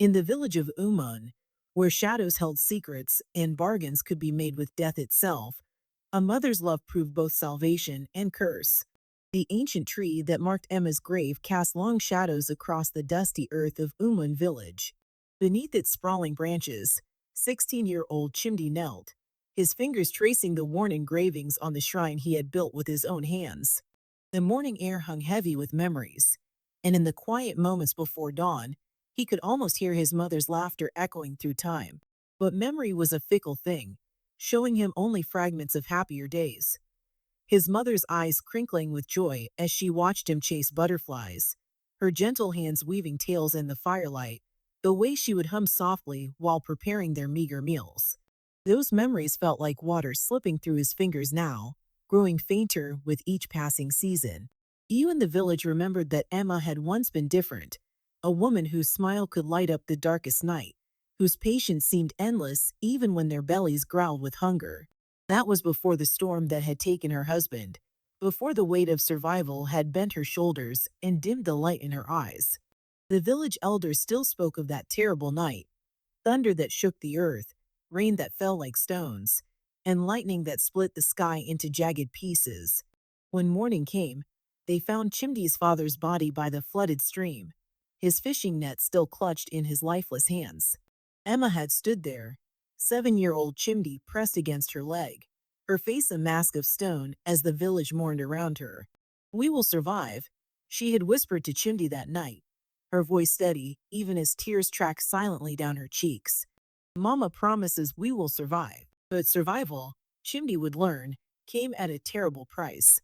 In the village of Umun, where shadows held secrets and bargains could be made with death itself, a mother's love proved both salvation and curse. The ancient tree that marked Emma's grave cast long shadows across the dusty earth of Umun village. Beneath its sprawling branches, 16-year-old Chimdi knelt, his fingers tracing the worn engravings on the shrine he had built with his own hands. The morning air hung heavy with memories, and in the quiet moments before dawn, he could almost hear his mother's laughter echoing through time. But memory was a fickle thing, showing him only fragments of happier days. His mother's eyes crinkling with joy as she watched him chase butterflies, her gentle hands weaving tales in the firelight, the way she would hum softly while preparing their meager meals. Those memories felt like water slipping through his fingers now, growing fainter with each passing season. You in the village remembered that Emma had once been different, a woman whose smile could light up the darkest night, whose patience seemed endless even when their bellies growled with hunger. That was before the storm that had taken her husband, before the weight of survival had bent her shoulders and dimmed the light in her eyes. The village elders still spoke of that terrible night, thunder that shook the earth, rain that fell like stones, and lightning that split the sky into jagged pieces. When morning came, they found Chimdi's father's body by the flooded stream, his fishing net still clutched in his lifeless hands. Emma had stood there, 7-year-old Chimdi pressed against her leg, her face a mask of stone as the village mourned around her. "We will survive," she had whispered to Chimdi that night, her voice steady even as tears tracked silently down her cheeks. "Mama promises we will survive." But survival, Chimdi would learn, came at a terrible price.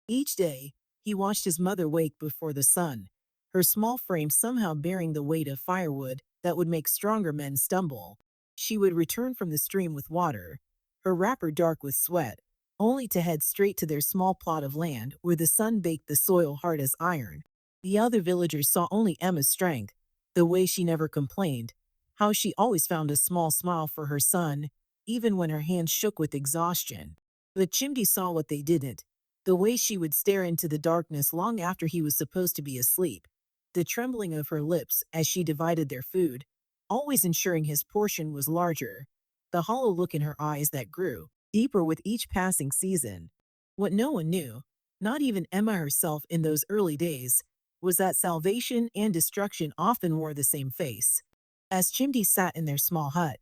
Each day, he watched his mother wake before the sun, her small frame somehow bearing the weight of firewood that would make stronger men stumble. She would return from the stream with water, her wrapper dark with sweat, only to head straight to their small plot of land where the sun baked the soil hard as iron. The other villagers saw only Emma's strength, the way she never complained, how she always found a small smile for her son, even when her hands shook with exhaustion. But Chimdi saw what they didn't, the way she would stare into the darkness long after he was supposed to be asleep, the trembling of her lips as she divided their food, always ensuring his portion was larger, the hollow look in her eyes that grew deeper with each passing season. What no one knew, not even Emma herself in those early days, was that salvation and destruction often wore the same face. As Chimdi sat in their small hut,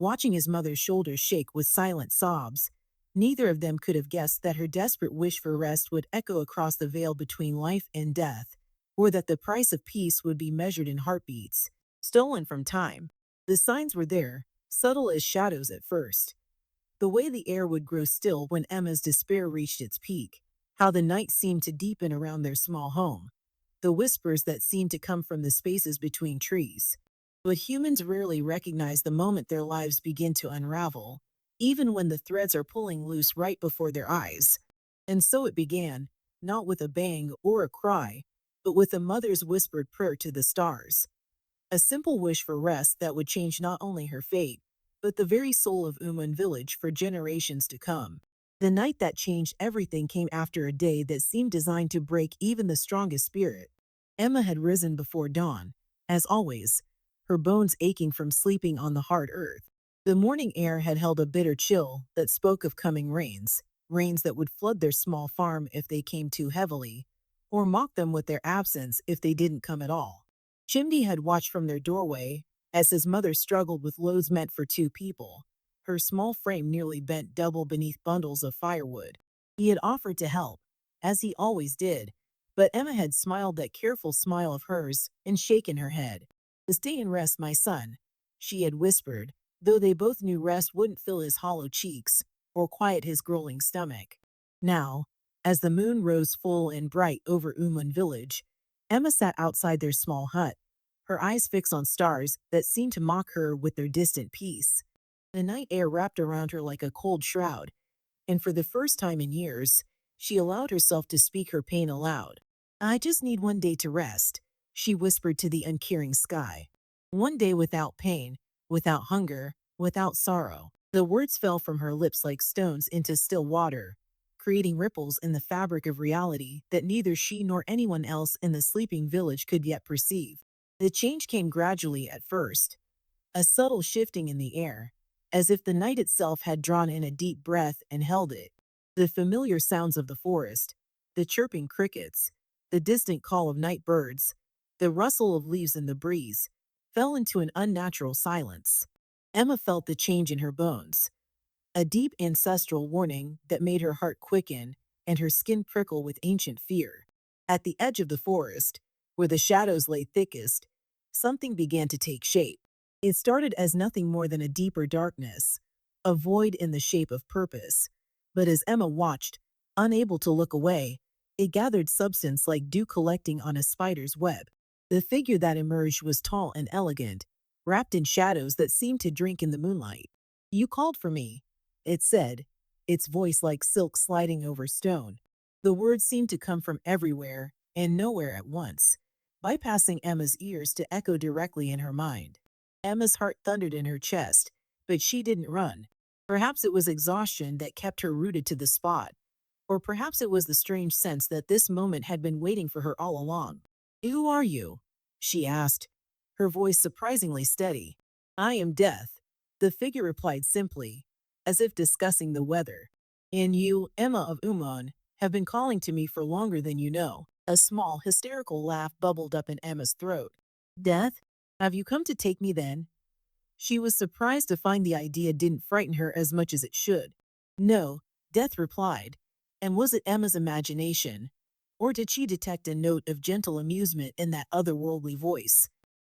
watching his mother's shoulders shake with silent sobs, neither of them could have guessed that her desperate wish for rest would echo across the veil between life and death, or that the price of peace would be measured in heartbeats, stolen from time. The signs were there, subtle as shadows at first. The way the air would grow still when Emma's despair reached its peak, how the night seemed to deepen around their small home, the whispers that seemed to come from the spaces between trees. But humans rarely recognize the moment their lives begin to unravel, even when the threads are pulling loose right before their eyes. And so it began, not with a bang or a cry, but with a mother's whispered prayer to the stars. A simple wish for rest that would change not only her fate, but the very soul of Umun village for generations to come. The night that changed everything came after a day that seemed designed to break even the strongest spirit. Emma had risen before dawn, as always, her bones aching from sleeping on the hard earth. The morning air had held a bitter chill that spoke of coming rains, rains that would flood their small farm if they came too heavily, or mock them with their absence if they didn't come at all. Chimney had watched from their doorway as his mother struggled with loads meant for 2 people, her small frame nearly bent double beneath bundles of firewood. He had offered to help, as he always did, but Emma had smiled that careful smile of hers and shaken her head. "Stay and rest, my son," she had whispered, though they both knew rest wouldn't fill his hollow cheeks or quiet his growling stomach. Now, as the moon rose full and bright over Umun village, Emma sat outside their small hut, her eyes fixed on stars that seemed to mock her with their distant peace. The night air wrapped around her like a cold shroud, and for the first time in years, she allowed herself to speak her pain aloud. "I just need one day to rest," she whispered to the uncaring sky. "One day without pain, without hunger, without sorrow." The words fell from her lips like stones into still water, creating ripples in the fabric of reality that neither she nor anyone else in the sleeping village could yet perceive. The change came gradually at first, a subtle shifting in the air, as if the night itself had drawn in a deep breath and held it. The familiar sounds of the forest, the chirping crickets, the distant call of night birds, the rustle of leaves in the breeze, fell into an unnatural silence. Emma felt the change in her bones, a deep ancestral warning that made her heart quicken and her skin prickle with ancient fear. At the edge of the forest, where the shadows lay thickest, something began to take shape. It started as nothing more than a deeper darkness, a void in the shape of purpose. But as Emma watched, unable to look away, it gathered substance like dew collecting on a spider's web. The figure that emerged was tall and elegant, wrapped in shadows that seemed to drink in the moonlight. "You called for me," it said, its voice like silk sliding over stone. The words seemed to come from everywhere and nowhere at once, bypassing Emma's ears to echo directly in her mind. Emma's heart thundered in her chest, but she didn't run. Perhaps it was exhaustion that kept her rooted to the spot, or perhaps it was the strange sense that this moment had been waiting for her all along. "Who are you?" she asked, her voice surprisingly steady. "I am Death," the figure replied simply, as if discussing the weather. "And you, Emma of Umun, have been calling to me for longer than you know." A small, hysterical laugh bubbled up in Emma's throat. "Death? Have you come to take me then?" She was surprised to find the idea didn't frighten her as much as it should. "No," Death replied. And was it Emma's imagination? Or did she detect a note of gentle amusement in that otherworldly voice?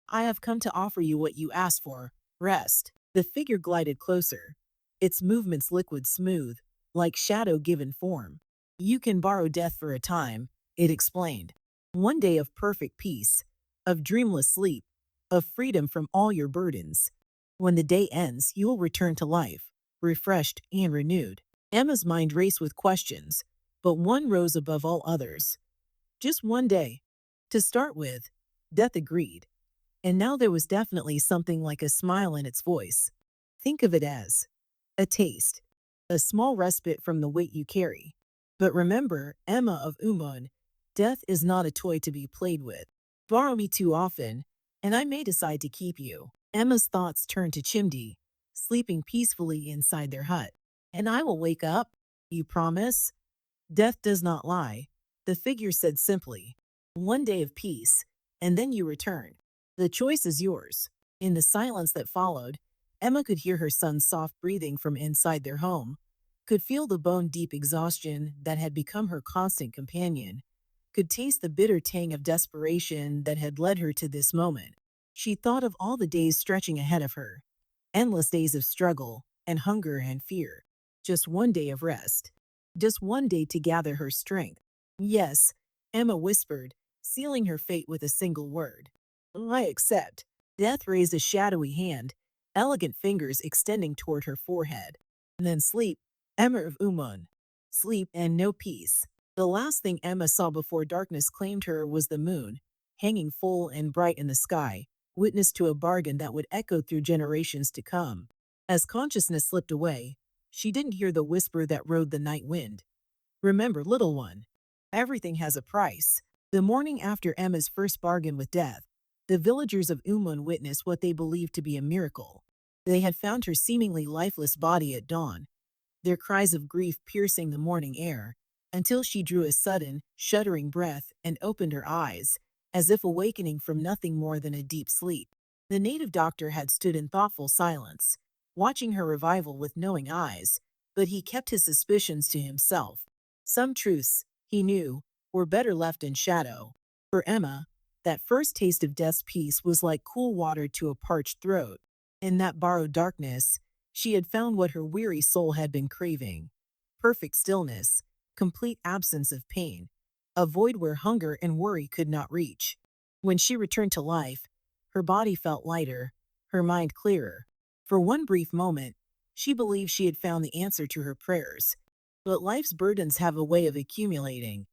"I have come to offer you what you asked for, rest." The figure glided closer, its movements liquid smooth, like shadow given form. "You can borrow death for a time," it explained. "One day of perfect peace, of dreamless sleep, of freedom from all your burdens. When the day ends, you will return to life, refreshed and renewed." Emma's mind raced with questions, but one rose above all others. "Just one day." To start with, Death agreed, and now there was definitely something like a smile in its voice. "Think of it as a taste, a small respite from the weight you carry. But remember, Emma of Umun, death is not a toy to be played with. Borrow me too often, and I may decide to keep you." Emma's thoughts turned to Chimdi, sleeping peacefully inside their hut. "And I will wake up, you promise?" "Death does not lie," the figure said simply. "One day of peace, and then you return. The choice is yours." In the silence that followed, Emma could hear her son's soft breathing from inside their home, could feel the bone-deep exhaustion that had become her constant companion, could taste the bitter tang of desperation that had led her to this moment. She thought of all the days stretching ahead of her, endless days of struggle and hunger and fear. Just one day of rest. Just one day to gather her strength. "Yes," Emma whispered, sealing her fate with a single word. "I accept." Death raised a shadowy hand, elegant fingers extending toward her forehead. "And then sleep, Emma of Umun. Sleep and no peace." The last thing Emma saw before darkness claimed her was the moon, hanging full and bright in the sky, witness to a bargain that would echo through generations to come. As consciousness slipped away, she didn't hear the whisper that rode the night wind. "Remember, little one, everything has a price." The morning after Emma's first bargain with death, the villagers of Umun witnessed what they believed to be a miracle. They had found her seemingly lifeless body at dawn, their cries of grief piercing the morning air, until she drew a sudden, shuddering breath and opened her eyes, as if awakening from nothing more than a deep sleep. The native doctor had stood in thoughtful silence, watching her revival with knowing eyes, but he kept his suspicions to himself. Some truths, he knew, were better left in shadow. For Emma, that first taste of death's peace was like cool water to a parched throat. In that borrowed darkness, she had found what her weary soul had been craving: perfect stillness, complete absence of pain, a void where hunger and worry could not reach. When she returned to life, her body felt lighter, her mind clearer. For one brief moment, she believed she had found the answer to her prayers. But life's burdens have a way of accumulating,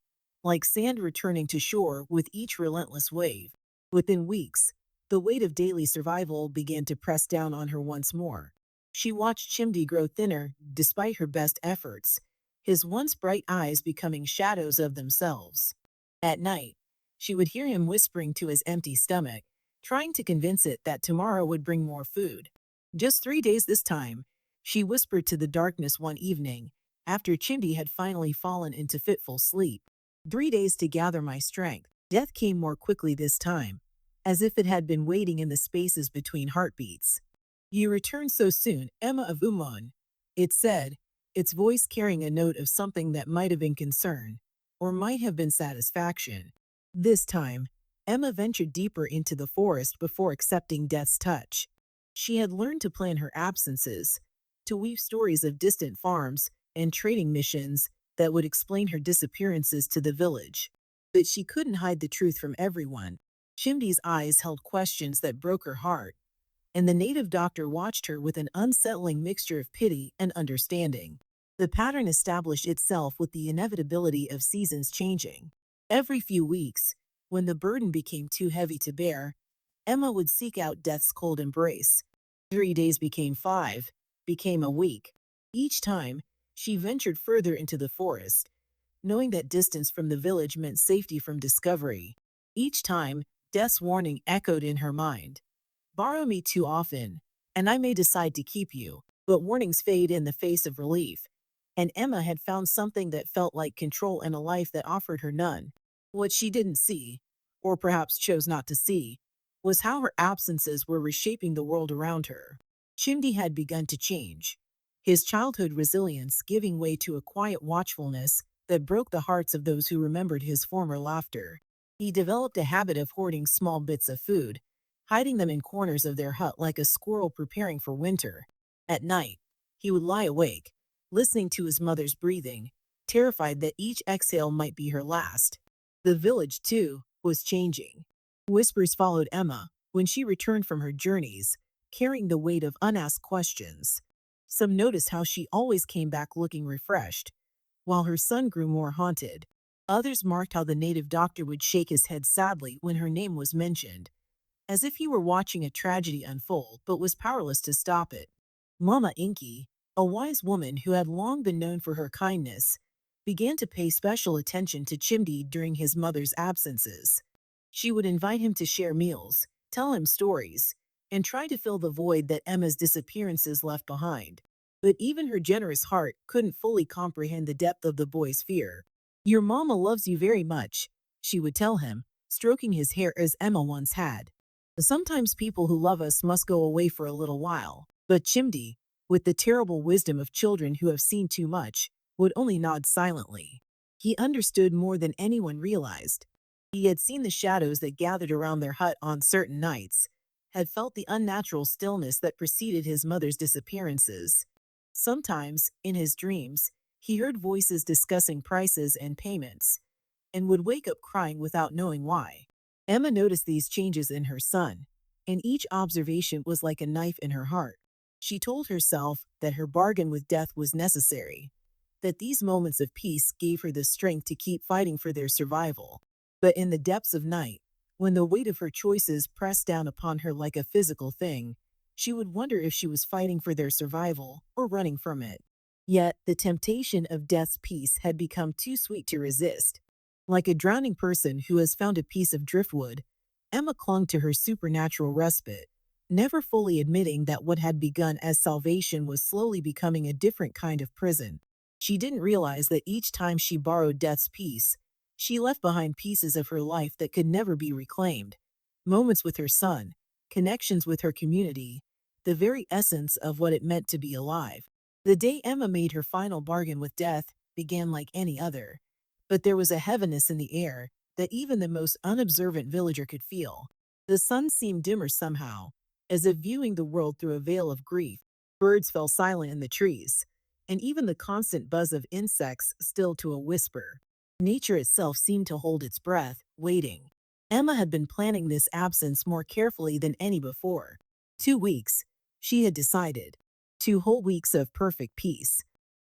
like sand returning to shore with each relentless wave. Within weeks, the weight of daily survival began to press down on her once more. She watched Chimdi grow thinner despite her best efforts, his once bright eyes becoming shadows of themselves. At night, she would hear him whispering to his empty stomach, trying to convince it that tomorrow would bring more food. Just 3 days this time, she whispered to the darkness one evening, after Chimdi had finally fallen into fitful sleep. 3 days to gather my strength. Death came more quickly this time, as if it had been waiting in the spaces between heartbeats. You returned so soon, Emma of Umun, it said, its voice carrying a note of something that might have been concern, or might have been satisfaction. This time, Emma ventured deeper into the forest before accepting death's touch. She had learned to plan her absences, to weave stories of distant farms and trading missions that would explain her disappearances to the village. But she couldn't hide the truth from everyone. Chimdi's eyes held questions that broke her heart, and the native doctor watched her with an unsettling mixture of pity and understanding. The pattern established itself with the inevitability of seasons changing. Every few weeks, when the burden became too heavy to bear, Emma would seek out death's cold embrace. 3 days became 5, became a week. Each time, she ventured further into the forest, knowing that distance from the village meant safety from discovery. Each time, death's warning echoed in her mind. Borrow me too often, and I may decide to keep you. But warnings fade in the face of relief, and Emma had found something that felt like control in a life that offered her none. What she didn't see, or perhaps chose not to see, was how her absences were reshaping the world around her. Chimdi had begun to change, his childhood resilience giving way to a quiet watchfulness that broke the hearts of those who remembered his former laughter. He developed a habit of hoarding small bits of food, hiding them in corners of their hut like a squirrel preparing for winter. At night, he would lie awake, listening to his mother's breathing, terrified that each exhale might be her last. The village, too, was changing. Whispers followed Emma when she returned from her journeys, carrying the weight of unasked questions. Some noticed how she always came back looking refreshed, while her son grew more haunted. Others marked how the native doctor would shake his head sadly when her name was mentioned, as if he were watching a tragedy unfold but was powerless to stop it. Mama Inky, a wise woman who had long been known for her kindness, began to pay special attention to Chimdi during his mother's absences. She would invite him to share meals, tell him stories, and try to fill the void that Emma's disappearances left behind. But even her generous heart couldn't fully comprehend the depth of the boy's fear. Your mama loves you very much, she would tell him, stroking his hair as Emma once had. Sometimes people who love us must go away for a little while, but Chimdi, with the terrible wisdom of children who have seen too much, would only nod silently. He understood more than anyone realized. He had seen the shadows that gathered around their hut on certain nights, had felt the unnatural stillness that preceded his mother's disappearances. Sometimes, in his dreams, he heard voices discussing prices and payments, and would wake up crying without knowing why. Emma noticed these changes in her son, and each observation was like a knife in her heart. She told herself that her bargain with death was necessary, that these moments of peace gave her the strength to keep fighting for their survival. But in the depths of night, when the weight of her choices pressed down upon her like a physical thing, she would wonder if she was fighting for their survival or running from it. Yet the temptation of death's peace had become too sweet to resist. Like a drowning person who has found a piece of driftwood, Emma clung to her supernatural respite, never fully admitting that what had begun as salvation was slowly becoming a different kind of prison. She didn't realize that each time she borrowed death's peace, she left behind pieces of her life that could never be reclaimed. Moments with her son, connections with her community, the very essence of what it meant to be alive. The day Emma made her final bargain with death began like any other, but there was a heaviness in the air that even the most unobservant villager could feel. The sun seemed dimmer somehow, as if viewing the world through a veil of grief. Birds fell silent in the trees, and even the constant buzz of insects stilled to a whisper. Nature itself seemed to hold its breath, waiting. Emma had been planning this absence more carefully than any before. 2 weeks, she had decided. 2 whole weeks of perfect peace.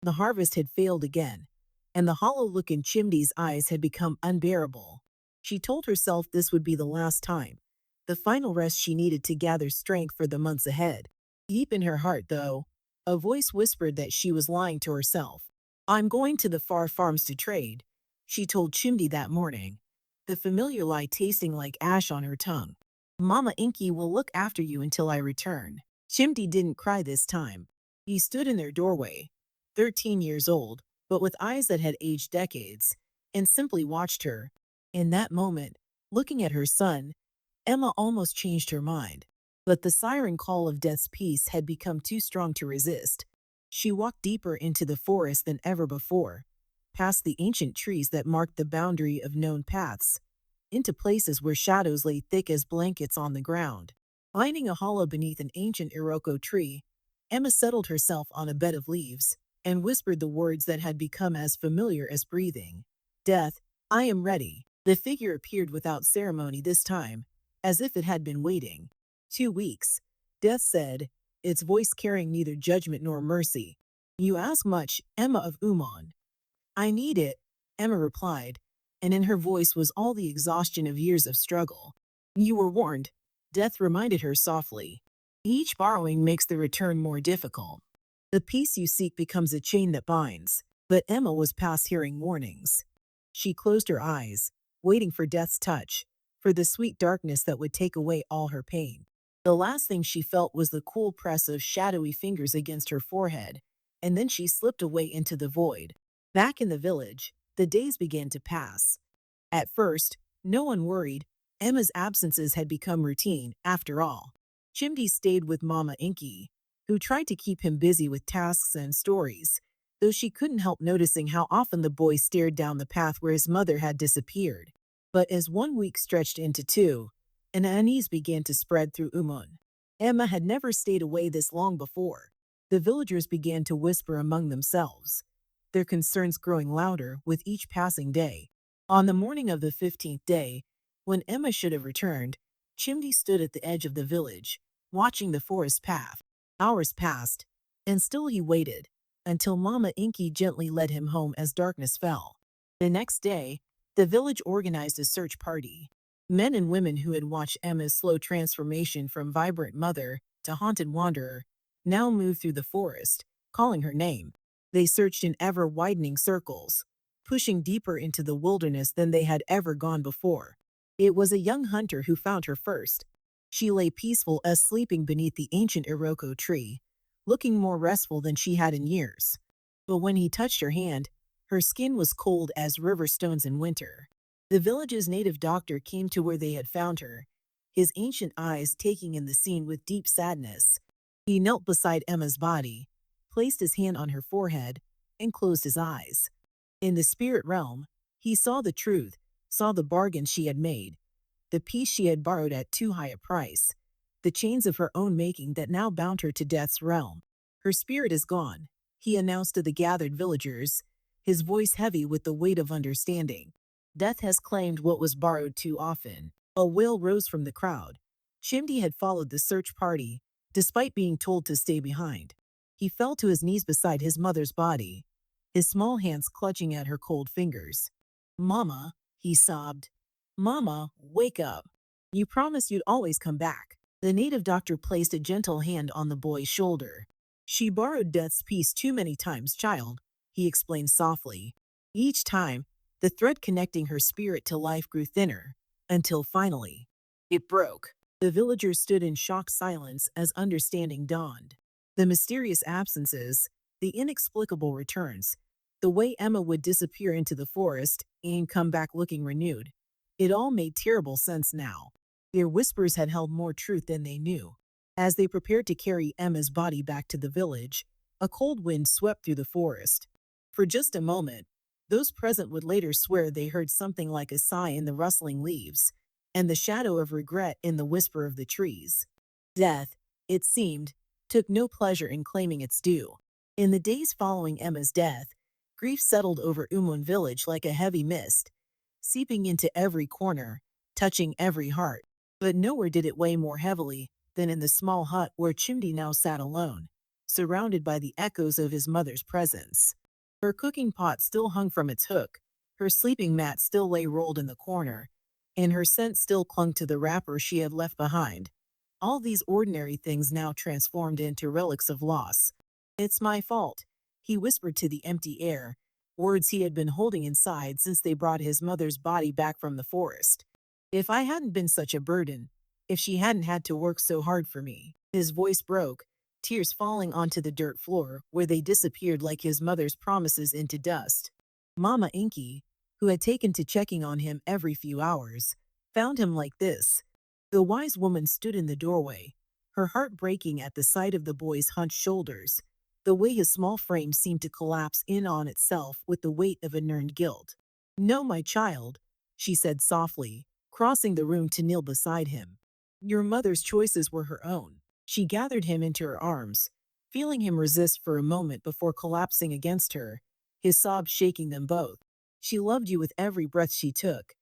The harvest had failed again, and the hollow look in Chimdi's eyes had become unbearable. She told herself this would be the last time, the final rest she needed to gather strength for the months ahead. Deep in her heart, though, a voice whispered that she was lying to herself. I'm going to the far farms to trade, she told Chimdi that morning, the familiar lie tasting like ash on her tongue. Mama Inky will look after you until I return. Chimdi didn't cry this time. He stood in their doorway, 13 years old, but with eyes that had aged decades, and simply watched her. In that moment, looking at her son, Emma almost changed her mind. But the siren call of death's peace had become too strong to resist. She walked deeper into the forest than ever before, past the ancient trees that marked the boundary of known paths, into places where shadows lay thick as blankets on the ground. Finding a hollow beneath an ancient Iroko tree, Emma settled herself on a bed of leaves and whispered the words that had become as familiar as breathing. Death, I am ready. The figure appeared without ceremony this time, as if it had been waiting. 2 weeks, Death said, its voice carrying neither judgment nor mercy. You ask much, Emma of Umun. I need it, Emma replied, and in her voice was all the exhaustion of years of struggle. You were warned, Death reminded her softly. Each borrowing makes the return more difficult. The peace you seek becomes a chain that binds, but Emma was past hearing warnings. She closed her eyes, waiting for Death's touch, for the sweet darkness that would take away all her pain. The last thing she felt was the cool press of shadowy fingers against her forehead, and then she slipped away into the void. Back in the village, the days began to pass. At first, no one worried. Emma's absences had become routine, after all. Chimdi stayed with Mama Inky, who tried to keep him busy with tasks and stories, though she couldn't help noticing how often the boy stared down the path where his mother had disappeared. But as 1 week stretched into two, an unease began to spread through Umun. Emma had never stayed away this long before. The villagers began to whisper among themselves, their concerns growing louder with each passing day. On the morning of the 15th day, when Emma should have returned, Chimney stood at the edge of the village, watching the forest path. Hours passed, and still he waited, until Mama Inky gently led him home as darkness fell. The next day, the village organized a search party. Men and women who had watched Emma's slow transformation from vibrant mother to haunted wanderer now moved through the forest, calling her name. They searched in ever-widening circles, pushing deeper into the wilderness than they had ever gone before. It was a young hunter who found her first. She lay peaceful as sleeping beneath the ancient Iroko tree, looking more restful than she had in years. But when he touched her hand, her skin was cold as river stones in winter. The village's native doctor came to where they had found her, his ancient eyes taking in the scene with deep sadness. He knelt beside Emma's body, placed his hand on her forehead, and closed his eyes. In the spirit realm, he saw the truth, saw the bargain she had made, the peace she had borrowed at too high a price, the chains of her own making that now bound her to death's realm. Her spirit is gone, he announced to the gathered villagers, his voice heavy with the weight of understanding. Death has claimed what was borrowed too often. A wail rose from the crowd. Chimdi had followed the search party, despite being told to stay behind. He fell to his knees beside his mother's body, his small hands clutching at her cold fingers. Mama, he sobbed. Mama, wake up. You promised you'd always come back. The native doctor placed a gentle hand on the boy's shoulder. She borrowed death's peace too many times, child, he explained softly. Each time, the thread connecting her spirit to life grew thinner, until finally, it broke. The villagers stood in shocked silence as understanding dawned. The mysterious absences, the inexplicable returns, the way Emma would disappear into the forest and come back looking renewed. It all made terrible sense now. Their whispers had held more truth than they knew. As they prepared to carry Emma's body back to the village, a cold wind swept through the forest. For just a moment, those present would later swear they heard something like a sigh in the rustling leaves, and the shadow of regret in the whisper of the trees. Death, it seemed, took no pleasure in claiming its due. In the days following Emma's death, grief settled over Umun village like a heavy mist, seeping into every corner, touching every heart. But nowhere did it weigh more heavily than in the small hut where Chimdi now sat alone, surrounded by the echoes of his mother's presence. Her cooking pot still hung from its hook, her sleeping mat still lay rolled in the corner, and her scent still clung to the wrapper she had left behind. All these ordinary things now transformed into relics of loss. It's my fault, he whispered to the empty air, words he had been holding inside since they brought his mother's body back from the forest. If I hadn't been such a burden, if she hadn't had to work so hard for me. His voice broke, tears falling onto the dirt floor where they disappeared like his mother's promises into dust. Mama Inky, who had taken to checking on him every few hours, found him like this. The wise woman stood in the doorway, her heart breaking at the sight of the boy's hunched shoulders, the way his small frame seemed to collapse in on itself with the weight of inurned guilt. "No, my child," she said softly, crossing the room to kneel beside him. "Your mother's choices were her own." She gathered him into her arms, feeling him resist for a moment before collapsing against her, his sobs shaking them both. "She loved you with every breath she took.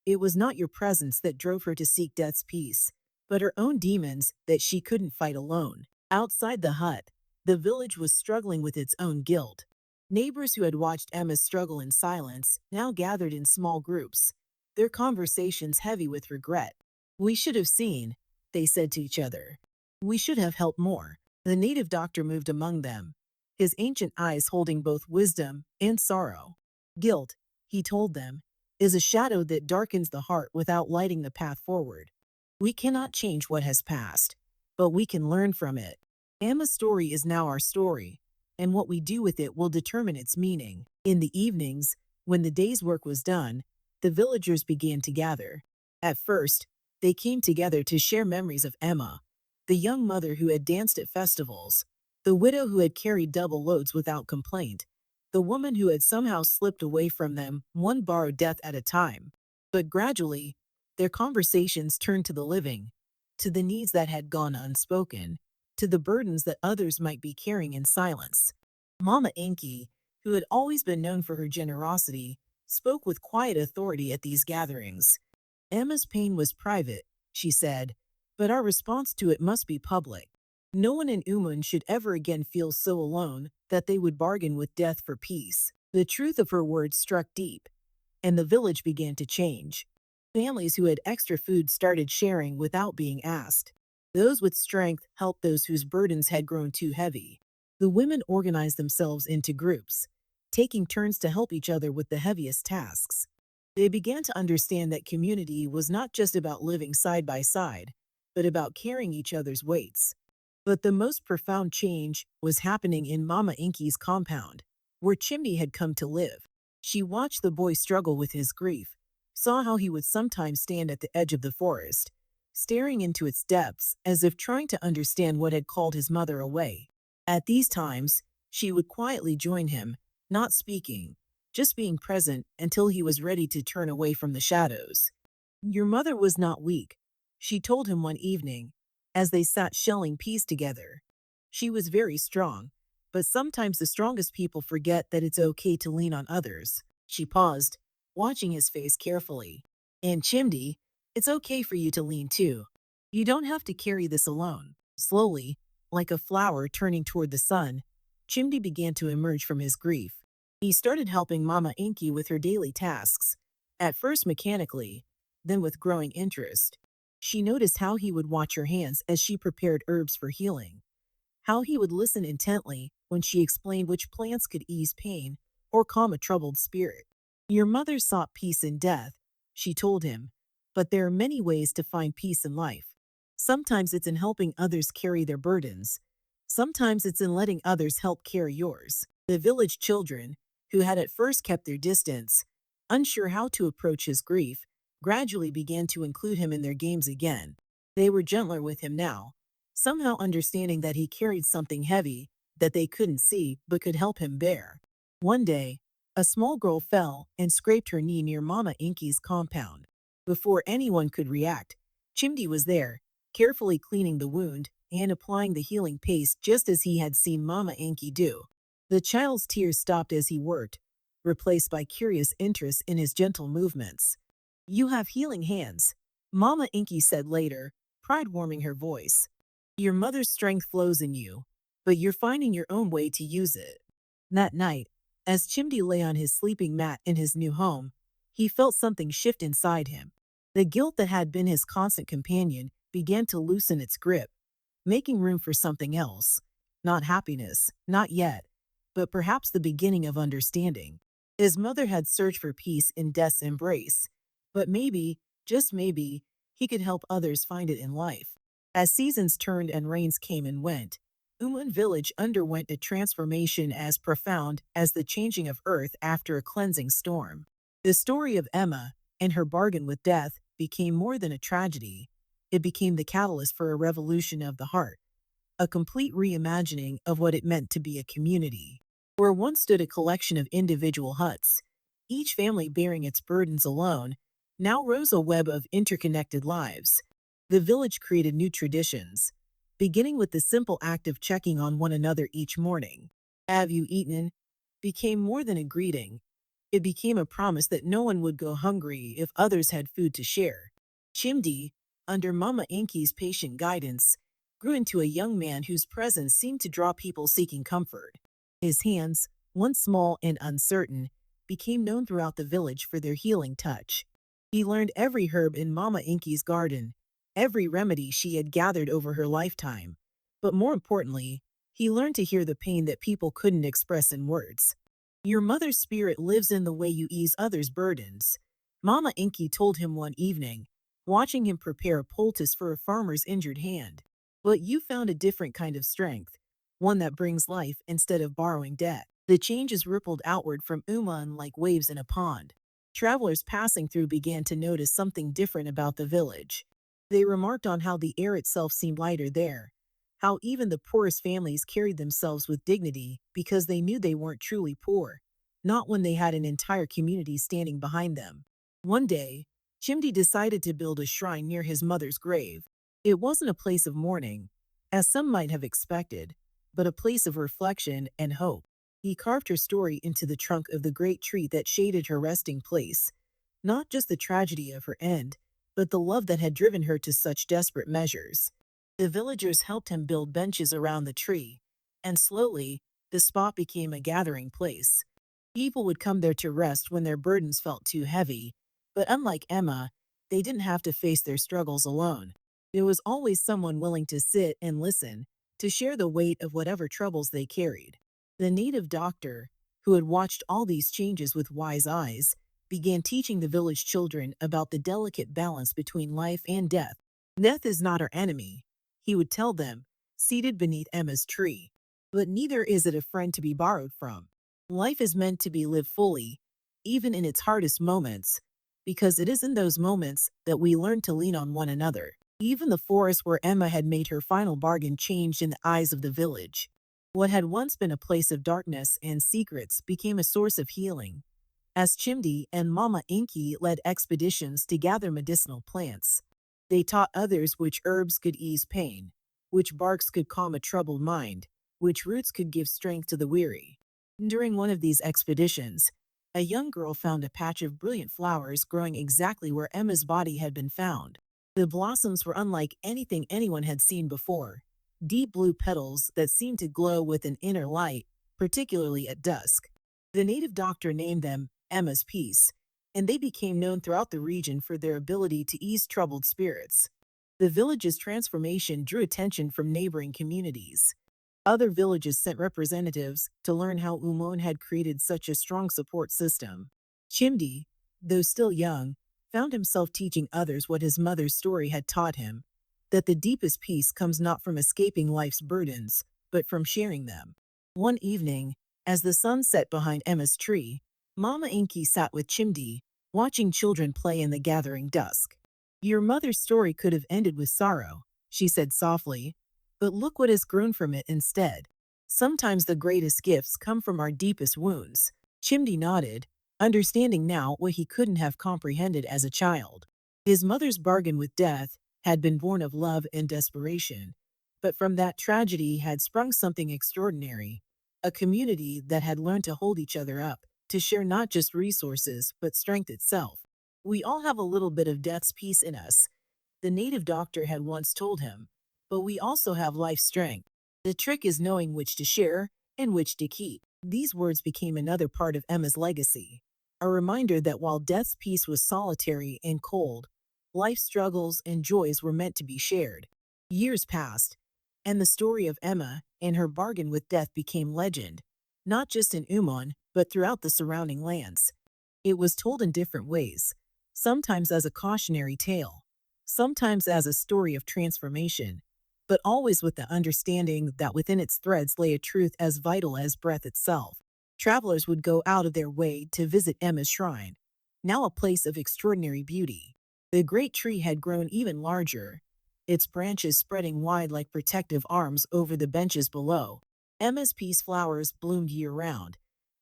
It was not your presence that drove her to seek death's peace, but her own demons that she couldn't fight alone." Outside the hut, the village was struggling with its own guilt. Neighbors who had watched Emma's struggle in silence now gathered in small groups, their conversations heavy with regret. "We should have seen," they said to each other. "We should have helped more." The native doctor moved among them, his ancient eyes holding both wisdom and sorrow. "Guilt," he told them, "is a shadow that darkens the heart without lighting the path forward. We cannot change what has passed, but we can learn from it. Emma's story is now our story, and what we do with it will determine its meaning." In the evenings, when the day's work was done, the villagers began to gather. At first, they came together to share memories of Emma, the young mother who had danced at festivals, the widow who had carried double loads without complaint, the woman who had somehow slipped away from them one borrowed death at a time. But gradually, their conversations turned to the living, to the needs that had gone unspoken, to the burdens that others might be carrying in silence. Mama Inky, who had always been known for her generosity, spoke with quiet authority at these gatherings. "Emma's pain was private," she said, "but our response to it must be public. No one in Umun should ever again feel so alone that they would bargain with death for peace." The truth of her words struck deep, and the village began to change. Families who had extra food started sharing without being asked. Those with strength helped those whose burdens had grown too heavy. The women organized themselves into groups, taking turns to help each other with the heaviest tasks. They began to understand that community was not just about living side by side, but about carrying each other's weights. But the most profound change was happening in Mama Inky's compound, where Chimney had come to live. She watched the boy struggle with his grief, saw how he would sometimes stand at the edge of the forest, staring into its depths as if trying to understand what had called his mother away. At these times, she would quietly join him, not speaking, just being present until he was ready to turn away from the shadows. "Your mother was not weak," she told him one evening, as they sat shelling peas together. "She was very strong, but sometimes the strongest people forget that it's okay to lean on others." She paused, watching his face carefully. "And Chimney, it's okay for you to lean too. You don't have to carry this alone." Slowly, like a flower turning toward the sun, Chimney began to emerge from his grief. He started helping Mama Inky with her daily tasks, at first mechanically, then with growing interest. She noticed how he would watch her hands as she prepared herbs for healing, how he would listen intently when she explained which plants could ease pain or calm a troubled spirit. "Your mother sought peace in death," she told him, "but there are many ways to find peace in life. Sometimes it's in helping others carry their burdens. Sometimes it's in letting others help carry yours." The village children, who had at first kept their distance, unsure how to approach his grief, gradually began to include him in their games again. They were gentler with him now, somehow understanding that he carried something heavy that they couldn't see but could help him bear. One day, a small girl fell and scraped her knee near Mama Inky's compound. Before anyone could react, Chimney was there, carefully cleaning the wound and applying the healing paste just as he had seen Mama Inky do. The child's tears stopped as he worked, replaced by curious interest in his gentle movements. "You have healing hands," Mama Inky said later, pride warming her voice. "Your mother's strength flows in you, but you're finding your own way to use it." That night, as Chimney lay on his sleeping mat in his new home, he felt something shift inside him. The guilt that had been his constant companion began to loosen its grip, making room for something else. Not happiness, not yet, but perhaps the beginning of understanding. His mother had searched for peace in death's embrace, but maybe, just maybe, he could help others find it in life. As seasons turned and rains came and went, Umun village underwent a transformation as profound as the changing of earth after a cleansing storm. The story of Emma and her bargain with death became more than a tragedy. It became the catalyst for a revolution of the heart, a complete reimagining of what it meant to be a community. Where once stood a collection of individual huts, each family bearing its burdens alone, now rose a web of interconnected lives. The village created new traditions, beginning with the simple act of checking on one another each morning. "Have you eaten?" became more than a greeting. It became a promise that no one would go hungry if others had food to share. Chimdi, under Mama Inky's patient guidance, grew into a young man whose presence seemed to draw people seeking comfort. His hands, once small and uncertain, became known throughout the village for their healing touch. He learned every herb in Mama Inky's garden, every remedy she had gathered over her lifetime. But more importantly, he learned to hear the pain that people couldn't express in words. "Your mother's spirit lives in the way you ease others' burdens," Mama Inky told him one evening, watching him prepare a poultice for a farmer's injured hand. "But you found a different kind of strength, one that brings life instead of borrowing debt." The changes rippled outward from Uman like waves in a pond. Travelers passing through began to notice something different about the village. They remarked on how the air itself seemed lighter there, how even the poorest families carried themselves with dignity because they knew they weren't truly poor, not when they had an entire community standing behind them. One day, Chimdi decided to build a shrine near his mother's grave. It wasn't a place of mourning, as some might have expected, but a place of reflection and hope. He carved her story into the trunk of the great tree that shaded her resting place, not just the tragedy of her end, but the love that had driven her to such desperate measures. The villagers helped him build benches around the tree, and slowly, the spot became a gathering place. People would come there to rest when their burdens felt too heavy, but unlike Emma, they didn't have to face their struggles alone. There was always someone willing to sit and listen, to share the weight of whatever troubles they carried. The native doctor, who had watched all these changes with wise eyes, began teaching the village children about the delicate balance between life and death. "Death is not our enemy," he would tell them, seated beneath Emma's tree, "but neither is it a friend to be borrowed from. Life is meant to be lived fully, even in its hardest moments, because it is in those moments that we learn to lean on one another." Even the forest where Emma had made her final bargain changed in the eyes of the village. What had once been a place of darkness and secrets became a source of healing, as Chimdi and Mama Inky led expeditions to gather medicinal plants. They taught others which herbs could ease pain, which barks could calm a troubled mind, which roots could give strength to the weary. During one of these expeditions, a young girl found a patch of brilliant flowers growing exactly where Emma's body had been found. The blossoms were unlike anything anyone had seen before, deep blue petals that seemed to glow with an inner light, particularly at dusk. The native doctor named them Emma's Peace, and they became known throughout the region for their ability to ease troubled spirits. The village's transformation drew attention from neighboring communities. Other villages sent representatives to learn how Umun had created such a strong support system. Chimdi, though still young, found himself teaching others what his mother's story had taught him, that the deepest peace comes not from escaping life's burdens, but from sharing them. One evening, as the sun set behind Emma's tree, Mama Inky sat with Chimdi, watching children play in the gathering dusk. "Your mother's story could have ended with sorrow," she said softly, "but look what has grown from it instead. Sometimes the greatest gifts come from our deepest wounds." Chimdi nodded, understanding now what he couldn't have comprehended as a child. His mother's bargain with death had been born of love and desperation, but from that tragedy had sprung something extraordinary, a community that had learned to hold each other up, to share not just resources, but strength itself. "We all have a little bit of death's peace in us," the native doctor had once told him, "but we also have life's strength. The trick is knowing which to share and which to keep." These words became another part of Emma's legacy, a reminder that while death's peace was solitary and cold, life's struggles and joys were meant to be shared. Years passed, and the story of Emma and her bargain with death became legend, not just in Umun, but throughout the surrounding lands. It was told in different ways, sometimes as a cautionary tale, sometimes as a story of transformation, but always with the understanding that within its threads lay a truth as vital as breath itself. Travelers would go out of their way to visit Emma's shrine, now a place of extraordinary beauty. The great tree had grown even larger, its branches spreading wide like protective arms over the benches below. Emma's peace flowers bloomed year-round,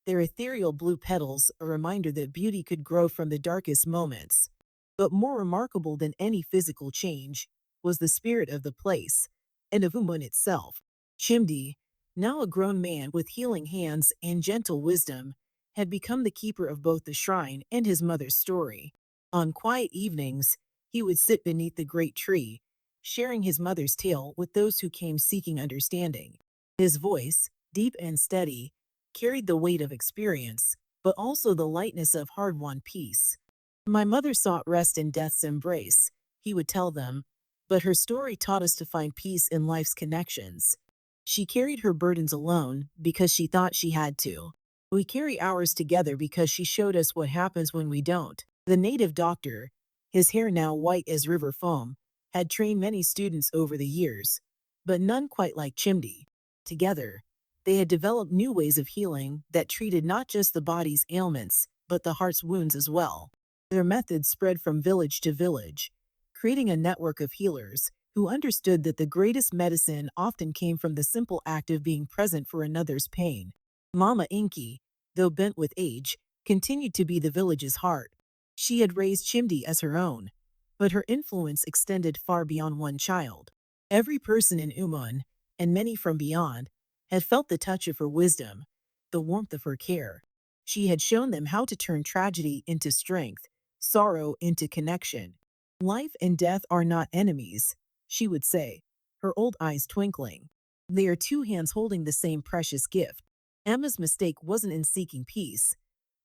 their ethereal blue petals a reminder that beauty could grow from the darkest moments. But more remarkable than any physical change was the spirit of the place, and of Umun itself. Chimdi, now a grown man with healing hands and gentle wisdom, had become the keeper of both the shrine and his mother's story. On quiet evenings, he would sit beneath the great tree, sharing his mother's tale with those who came seeking understanding. His voice, deep and steady, carried the weight of experience, but also the lightness of hard-won peace. My mother sought rest in death's embrace, he would tell them, but her story taught us to find peace in life's connections. She carried her burdens alone because she thought she had to. We carry ours together because she showed us what happens when we don't. The native doctor, his hair now white as river foam, had trained many students over the years, but none quite like Chimdi. Together, they had developed new ways of healing that treated not just the body's ailments, but the heart's wounds as well. Their methods spread from village to village, creating a network of healers who understood that the greatest medicine often came from the simple act of being present for another's pain. Mama Inky, though bent with age, continued to be the village's heart. She had raised Chimdi as her own, but her influence extended far beyond one child. Every person in Umun, and many from beyond, had felt the touch of her wisdom, the warmth of her care. She had shown them how to turn tragedy into strength, sorrow into connection. Life and death are not enemies, she would say, her old eyes twinkling. They are two hands holding the same precious gift. Emma's mistake wasn't in seeking peace.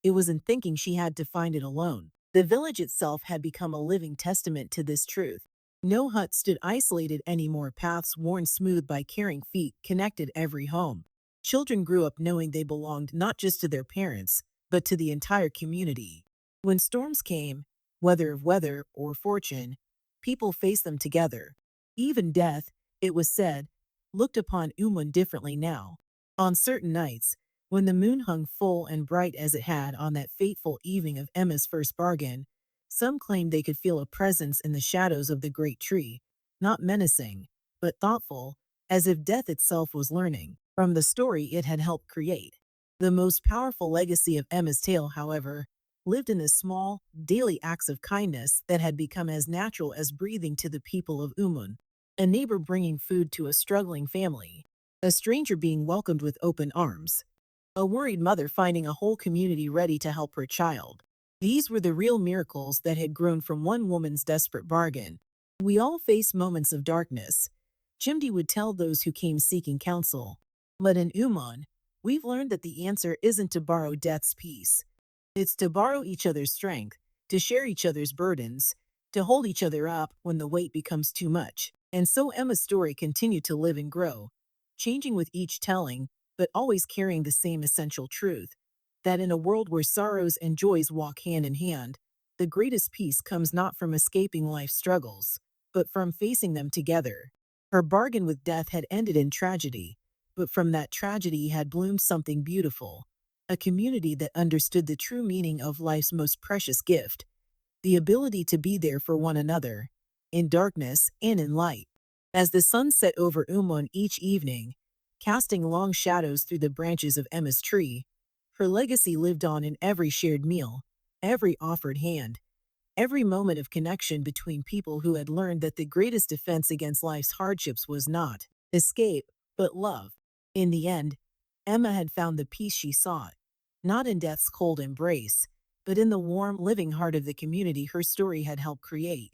It was in thinking she had to find it alone. The village itself had become a living testament to this truth. No hut stood isolated anymore, paths worn smooth by caring feet connected every home. Children grew up knowing they belonged not just to their parents, but to the entire community. When storms came, whether of weather or fortune, people faced them together. Even death, it was said, looked upon Umun differently now. On certain nights, when the moon hung full and bright as it had on that fateful evening of Emma's first bargain, some claimed they could feel a presence in the shadows of the great tree, not menacing, but thoughtful, as if death itself was learning from the story it had helped create. The most powerful legacy of Emma's tale, however, lived in the small, daily acts of kindness that had become as natural as breathing to the people of Umun. A neighbor bringing food to a struggling family, a stranger being welcomed with open arms, a worried mother finding a whole community ready to help her child. These were the real miracles that had grown from one woman's desperate bargain. We all face moments of darkness, Chimdi would tell those who came seeking counsel. But in Uman, we've learned that the answer isn't to borrow death's peace. It's to borrow each other's strength, to share each other's burdens, to hold each other up when the weight becomes too much. And so Emma's story continued to live and grow, changing with each telling, but always carrying the same essential truth, that in a world where sorrows and joys walk hand in hand, the greatest peace comes not from escaping life's struggles, but from facing them together. Her bargain with death had ended in tragedy, but from that tragedy had bloomed something beautiful, a community that understood the true meaning of life's most precious gift, the ability to be there for one another, in darkness and in light. As the sun set over Umun each evening, casting long shadows through the branches of Emma's tree, her legacy lived on in every shared meal, every offered hand, every moment of connection between people who had learned that the greatest defense against life's hardships was not escape, but love. In the end, Emma had found the peace she sought, not in death's cold embrace, but in the warm, living heart of the community her story had helped create.